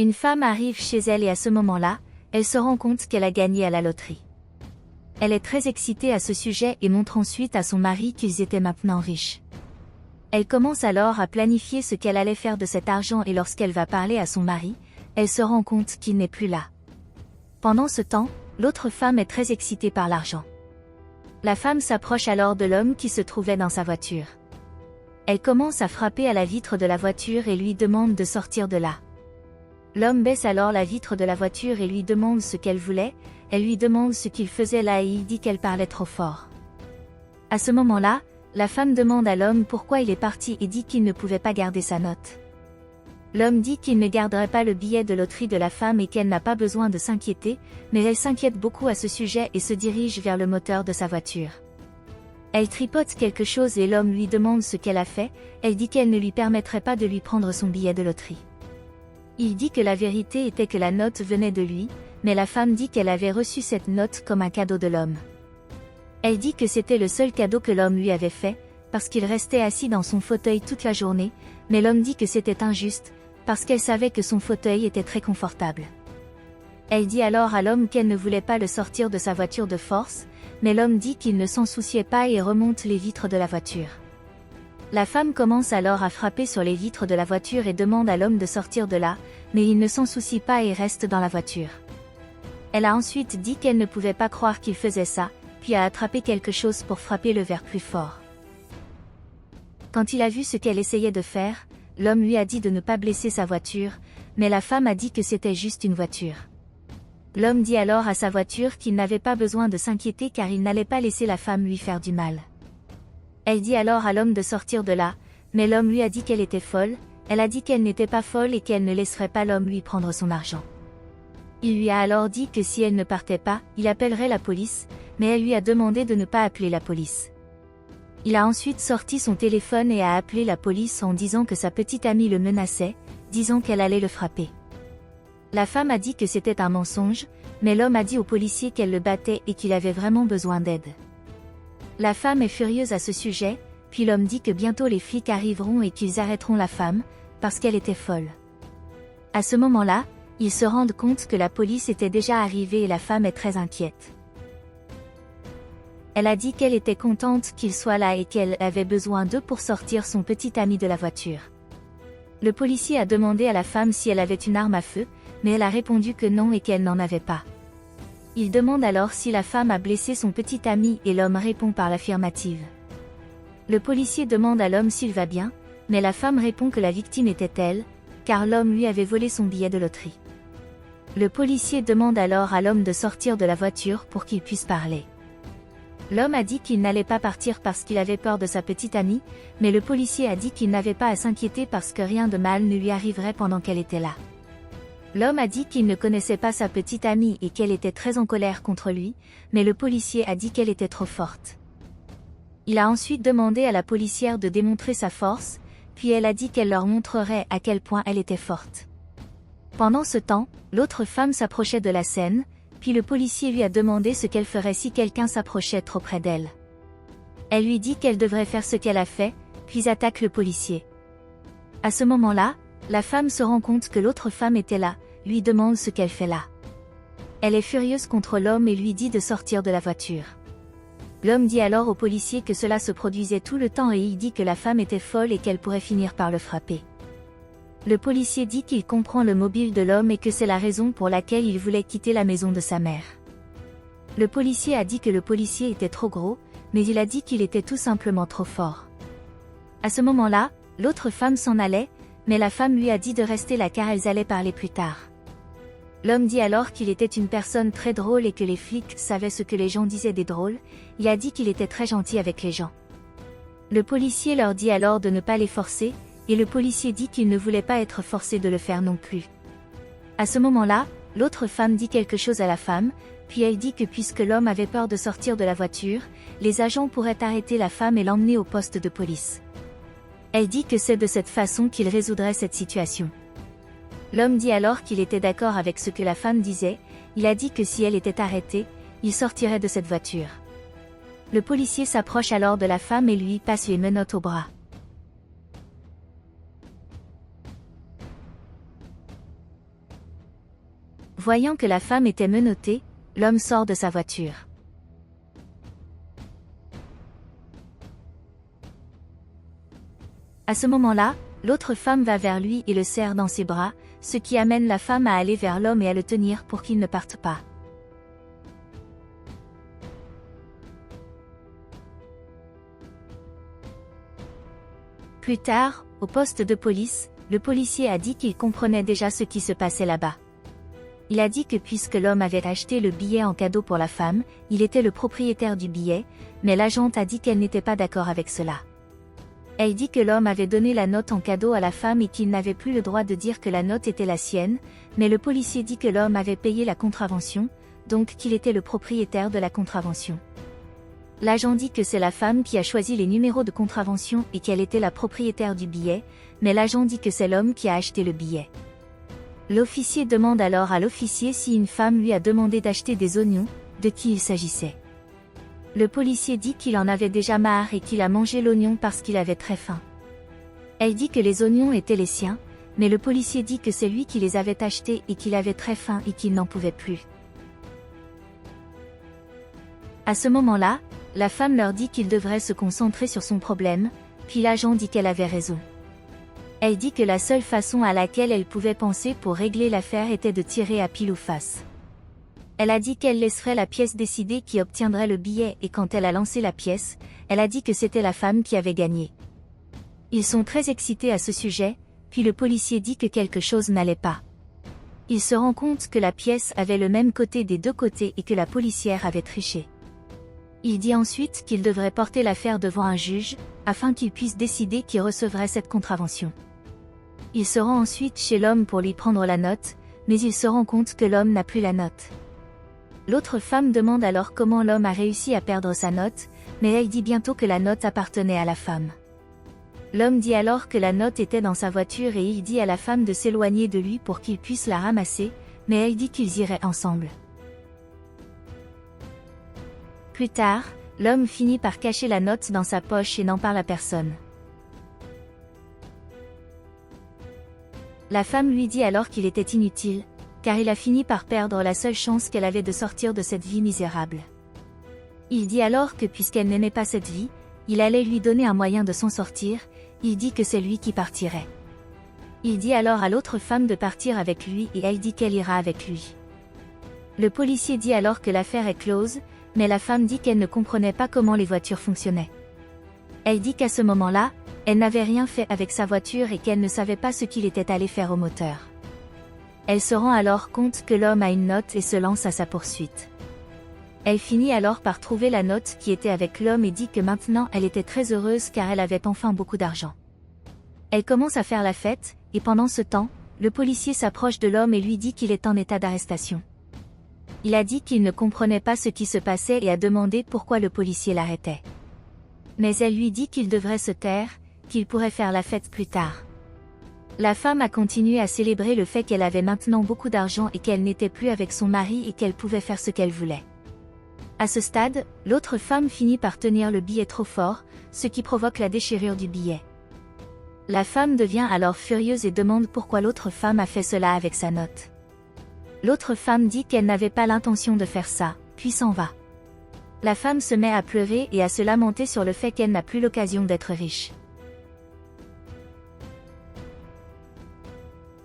Une femme arrive chez elle et à ce moment-là, elle se rend compte qu'elle a gagné à la loterie. Elle est très excitée à ce sujet et montre ensuite à son mari qu'ils étaient maintenant riches. Elle commence alors à planifier ce qu'elle allait faire de cet argent et lorsqu'elle va parler à son mari, elle se rend compte qu'il n'est plus là. Pendant ce temps, l'autre femme est très excitée par l'argent. La femme s'approche alors de l'homme qui se trouvait dans sa voiture. Elle commence à frapper à la vitre de la voiture et lui demande de sortir de là. L'homme baisse alors la vitre de la voiture et lui demande ce qu'elle voulait, elle lui demande ce qu'il faisait là et il dit qu'elle parlait trop fort. À ce moment-là, la femme demande à l'homme pourquoi il est parti et dit qu'il ne pouvait pas garder sa note. L'homme dit qu'il ne garderait pas le billet de loterie de la femme et qu'elle n'a pas besoin de s'inquiéter, mais elle s'inquiète beaucoup à ce sujet et se dirige vers le moteur de sa voiture. Elle tripote quelque chose et l'homme lui demande ce qu'elle a fait, elle dit qu'elle ne lui permettrait pas de lui prendre son billet de loterie. Il dit que la vérité était que la note venait de lui, mais la femme dit qu'elle avait reçu cette note comme un cadeau de l'homme. Elle dit que c'était le seul cadeau que l'homme lui avait fait, parce qu'il restait assis dans son fauteuil toute la journée, mais l'homme dit que c'était injuste, parce qu'elle savait que son fauteuil était très confortable. Elle dit alors à l'homme qu'elle ne voulait pas le sortir de sa voiture de force, mais l'homme dit qu'il ne s'en souciait pas et remonte les vitres de la voiture. La femme commence alors à frapper sur les vitres de la voiture et demande à l'homme de sortir de là, mais il ne s'en soucie pas et reste dans la voiture. Elle a ensuite dit qu'elle ne pouvait pas croire qu'il faisait ça, puis a attrapé quelque chose pour frapper le verre plus fort. Quand il a vu ce qu'elle essayait de faire, l'homme lui a dit de ne pas blesser sa voiture, mais la femme a dit que c'était juste une voiture. L'homme dit alors à sa voiture qu'il n'avait pas besoin de s'inquiéter car il n'allait pas laisser la femme lui faire du mal. Elle dit alors à l'homme de sortir de là, mais l'homme lui a dit qu'elle était folle, elle a dit qu'elle n'était pas folle et qu'elle ne laisserait pas l'homme lui prendre son argent. Il lui a alors dit que si elle ne partait pas, il appellerait la police, mais elle lui a demandé de ne pas appeler la police. Il a ensuite sorti son téléphone et a appelé la police en disant que sa petite amie le menaçait, disant qu'elle allait le frapper. La femme a dit que c'était un mensonge, mais l'homme a dit au policier qu'elle le battait et qu'il avait vraiment besoin d'aide. La femme est furieuse à ce sujet, puis l'homme dit que bientôt les flics arriveront et qu'ils arrêteront la femme, parce qu'elle était folle. À ce moment-là, ils se rendent compte que la police était déjà arrivée et la femme est très inquiète. Elle a dit qu'elle était contente qu'il soit là et qu'elle avait besoin d'eux pour sortir son petit ami de la voiture. Le policier a demandé à la femme si elle avait une arme à feu, mais elle a répondu que non et qu'elle n'en avait pas. Il demande alors si la femme a blessé son petit ami et l'homme répond par l'affirmative. Le policier demande à l'homme s'il va bien, mais la femme répond que la victime était elle, car l'homme lui avait volé son billet de loterie. Le policier demande alors à l'homme de sortir de la voiture pour qu'il puisse parler. L'homme a dit qu'il n'allait pas partir parce qu'il avait peur de sa petite amie, mais le policier a dit qu'il n'avait pas à s'inquiéter parce que rien de mal ne lui arriverait pendant qu'elle était là. L'homme a dit qu'il ne connaissait pas sa petite amie et qu'elle était très en colère contre lui, mais le policier a dit qu'elle était trop forte. Il a ensuite demandé à la policière de démontrer sa force, puis elle a dit qu'elle leur montrerait à quel point elle était forte. Pendant ce temps, l'autre femme s'approchait de la scène, puis le policier lui a demandé ce qu'elle ferait si quelqu'un s'approchait trop près d'elle. Elle lui dit qu'elle devrait faire ce qu'elle a fait, puis attaque le policier. À ce moment-là, la femme se rend compte que l'autre femme était là, lui demande ce qu'elle fait là. Elle est furieuse contre l'homme et lui dit de sortir de la voiture. L'homme dit alors au policier que cela se produisait tout le temps et il dit que la femme était folle et qu'elle pourrait finir par le frapper. Le policier dit qu'il comprend le mobile de l'homme et que c'est la raison pour laquelle il voulait quitter la maison de sa mère. Le policier a dit que le policier était trop gros, mais il a dit qu'il était tout simplement trop fort. À ce moment-là, l'autre femme s'en allait, mais la femme lui a dit de rester là car elles allaient parler plus tard. L'homme dit alors qu'il était une personne très drôle et que les flics savaient ce que les gens disaient des drôles, il a dit qu'il était très gentil avec les gens. Le policier leur dit alors de ne pas les forcer, et le policier dit qu'il ne voulait pas être forcé de le faire non plus. À ce moment-là, l'autre femme dit quelque chose à la femme, puis elle dit que puisque l'homme avait peur de sortir de la voiture, les agents pourraient arrêter la femme et l'emmener au poste de police. Elle dit que c'est de cette façon qu'il résoudrait cette situation. L'homme dit alors qu'il était d'accord avec ce que la femme disait, il a dit que si elle était arrêtée, il sortirait de cette voiture. Le policier s'approche alors de la femme et lui passe les menottes au bras. Voyant que la femme était menottée, l'homme sort de sa voiture. À ce moment-là, l'autre femme va vers lui et le serre dans ses bras, ce qui amène la femme à aller vers l'homme et à le tenir pour qu'il ne parte pas. Plus tard, au poste de police, le policier a dit qu'il comprenait déjà ce qui se passait là-bas. Il a dit que puisque l'homme avait acheté le billet en cadeau pour la femme, il était le propriétaire du billet, mais l'agente a dit qu'elle n'était pas d'accord avec cela. Elle dit que l'homme avait donné la note en cadeau à la femme et qu'il n'avait plus le droit de dire que la note était la sienne, mais le policier dit que l'homme avait payé la contravention, donc qu'il était le propriétaire de la contravention. L'agent dit que c'est la femme qui a choisi les numéros de contravention et qu'elle était la propriétaire du billet, mais l'agent dit que c'est l'homme qui a acheté le billet. L'officier demande alors à l'officier si une femme lui a demandé d'acheter des oignons, de qui il s'agissait. Le policier dit qu'il en avait déjà marre et qu'il a mangé l'oignon parce qu'il avait très faim. Elle dit que les oignons étaient les siens, mais le policier dit que c'est lui qui les avait achetés et qu'il avait très faim et qu'il n'en pouvait plus. À ce moment-là, la femme leur dit qu'il devrait se concentrer sur son problème, puis l'agent dit qu'elle avait raison. Elle dit que la seule façon à laquelle elle pouvait penser pour régler l'affaire était de tirer à pile ou face. Elle a dit qu'elle laisserait la pièce décider qui obtiendrait le billet et quand elle a lancé la pièce, elle a dit que c'était la femme qui avait gagné. Ils sont très excités à ce sujet, puis le policier dit que quelque chose n'allait pas. Il se rend compte que la pièce avait le même côté des deux côtés et que la policière avait triché. Il dit ensuite qu'il devrait porter l'affaire devant un juge, afin qu'il puisse décider qui recevrait cette contravention. Il se rend ensuite chez l'homme pour lui prendre la note, mais il se rend compte que l'homme n'a plus la note. L'autre femme demande alors comment l'homme a réussi à perdre sa note, mais elle dit bientôt que la note appartenait à la femme. L'homme dit alors que la note était dans sa voiture et il dit à la femme de s'éloigner de lui pour qu'il puisse la ramasser, mais elle dit qu'ils iraient ensemble. Plus tard, l'homme finit par cacher la note dans sa poche et n'en parle à personne. La femme lui dit alors qu'il était inutile, car il a fini par perdre la seule chance qu'elle avait de sortir de cette vie misérable. Il dit alors que puisqu'elle n'aimait pas cette vie, il allait lui donner un moyen de s'en sortir, il dit que c'est lui qui partirait. Il dit alors à l'autre femme de partir avec lui et elle dit qu'elle ira avec lui. Le policier dit alors que l'affaire est close, mais la femme dit qu'elle ne comprenait pas comment les voitures fonctionnaient. Elle dit qu'à ce moment-là, elle n'avait rien fait avec sa voiture et qu'elle ne savait pas ce qu'il était allé faire au moteur. Elle se rend alors compte que l'homme a une note et se lance à sa poursuite. Elle finit alors par trouver la note qui était avec l'homme et dit que maintenant elle était très heureuse car elle avait enfin beaucoup d'argent. Elle commence à faire la fête, et pendant ce temps, le policier s'approche de l'homme et lui dit qu'il est en état d'arrestation. Il a dit qu'il ne comprenait pas ce qui se passait et a demandé pourquoi le policier l'arrêtait. Mais elle lui dit qu'il devrait se taire, qu'il pourrait faire la fête plus tard. La femme a continué à célébrer le fait qu'elle avait maintenant beaucoup d'argent et qu'elle n'était plus avec son mari et qu'elle pouvait faire ce qu'elle voulait. À ce stade, l'autre femme finit par tenir le billet trop fort, ce qui provoque la déchirure du billet. La femme devient alors furieuse et demande pourquoi l'autre femme a fait cela avec sa note. L'autre femme dit qu'elle n'avait pas l'intention de faire ça, puis s'en va. La femme se met à pleurer et à se lamenter sur le fait qu'elle n'a plus l'occasion d'être riche.